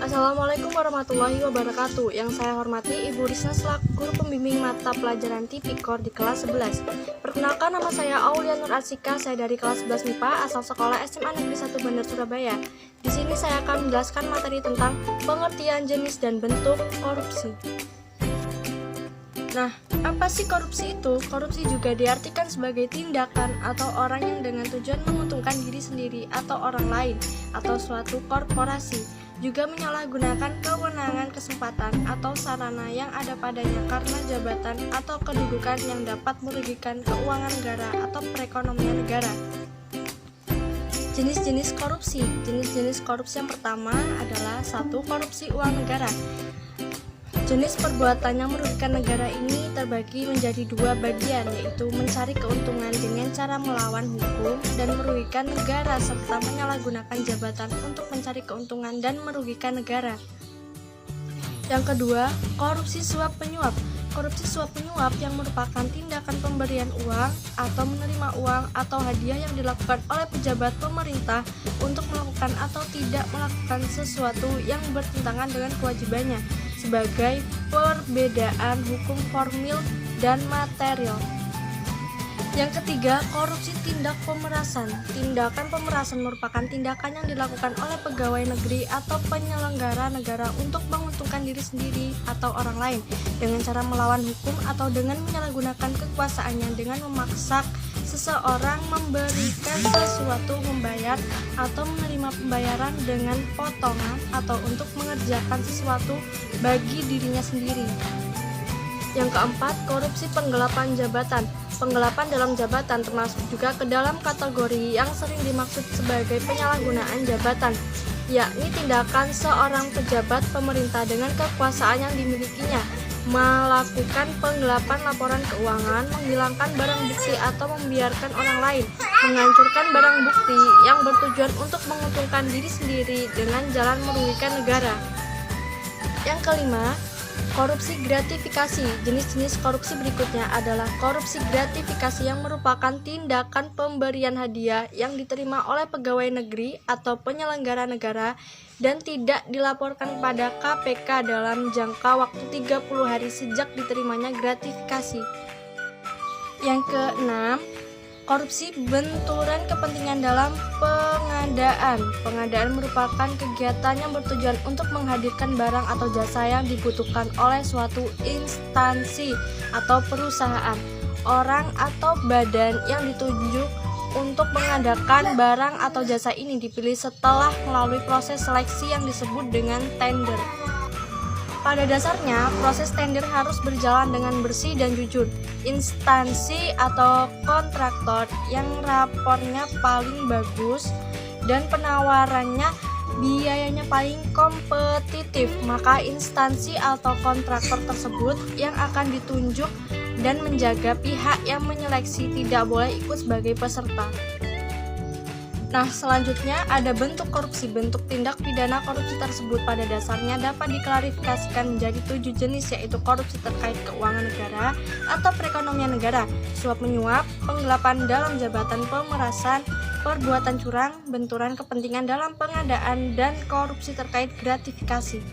Assalamualaikum warahmatullahi wabarakatuh. Yang saya hormati Ibu Risna selaku guru pembimbing mata pelajaran Tipikor di kelas 11. Perkenalkan, nama saya Aulia Nur Arsika, saya dari kelas 11 MIPA asal sekolah SMA Negeri 1 Bandar Surabaya. Di sini saya akan menjelaskan materi tentang pengertian jenis dan bentuk korupsi. Nah, apa sih korupsi itu? Korupsi juga diartikan sebagai tindakan atau orang yang dengan tujuan menguntungkan diri sendiri atau orang lain atau suatu korporasi, juga menyalahgunakan kewenangan, kesempatan, atau sarana yang ada padanya karena jabatan atau kedudukan yang dapat merugikan keuangan negara atau perekonomian negara. Jenis-jenis korupsi. Jenis-jenis korupsi yang pertama adalah 1. Korupsi uang negara. Jenis perbuatan yang merugikan negara ini terbagi menjadi 2 bagian, yaitu mencari keuntungan dengan cara melawan hukum dan merugikan negara, serta menyalahgunakan jabatan untuk mencari keuntungan dan merugikan negara. Yang kedua, korupsi suap penyuap. Korupsi suap penyuap yang merupakan tindakan pemberian uang atau menerima uang atau hadiah yang dilakukan oleh pejabat pemerintah untuk melakukan atau tidak melakukan sesuatu yang bertentangan dengan kewajibannya, sebagai perbedaan hukum formil dan material. Yang ketiga, korupsi tindak pemerasan. Tindakan pemerasan merupakan tindakan yang dilakukan oleh pegawai negeri atau penyelenggara negara untuk menguntungkan diri sendiri atau orang lain dengan cara melawan hukum atau dengan menyalahgunakan kekuasaannya dengan memaksa seseorang memberikan sesuatu, membayar atau menerima pembayaran dengan potongan atau untuk mengerjakan sesuatu bagi dirinya sendiri. Yang keempat, korupsi penggelapan jabatan. Penggelapan dalam jabatan termasuk juga ke dalam kategori yang sering dimaksud sebagai penyalahgunaan jabatan, yakni tindakan seorang pejabat pemerintah dengan kekuasaan yang dimilikinya melakukan penggelapan laporan keuangan, menghilangkan barang bukti atau membiarkan orang lain menghancurkan barang bukti yang bertujuan untuk menguntungkan diri sendiri dengan jalan merugikan negara. Yang kelima, korupsi gratifikasi. Jenis-jenis korupsi berikutnya adalah korupsi gratifikasi yang merupakan tindakan pemberian hadiah yang diterima oleh pegawai negeri atau penyelenggara negara dan tidak dilaporkan pada KPK dalam jangka waktu 30 hari sejak diterimanya gratifikasi. Yang keenam, korupsi benturan kepentingan dalam pengadaan. Pengadaan merupakan kegiatan yang bertujuan untuk menghadirkan barang atau jasa yang dibutuhkan oleh suatu instansi atau perusahaan, orang atau badan yang ditunjuk untuk mengadakan barang atau jasa ini dipilih setelah melalui proses seleksi yang disebut dengan tender. Pada dasarnya, proses tender harus berjalan dengan bersih dan jujur. Instansi atau kontraktor yang rapornya paling bagus dan penawarannya biayanya paling kompetitif, maka instansi atau kontraktor tersebut yang akan ditunjuk dan menjaga pihak yang menyeleksi tidak boleh ikut sebagai peserta. Nah, selanjutnya ada bentuk korupsi. Bentuk tindak pidana korupsi tersebut pada dasarnya dapat diklarifikasikan menjadi 7 jenis, yaitu korupsi terkait keuangan negara atau perekonomian negara, suap menyuap, penggelapan dalam jabatan, pemerasan, perbuatan curang, benturan kepentingan dalam pengadaan, dan korupsi terkait gratifikasi.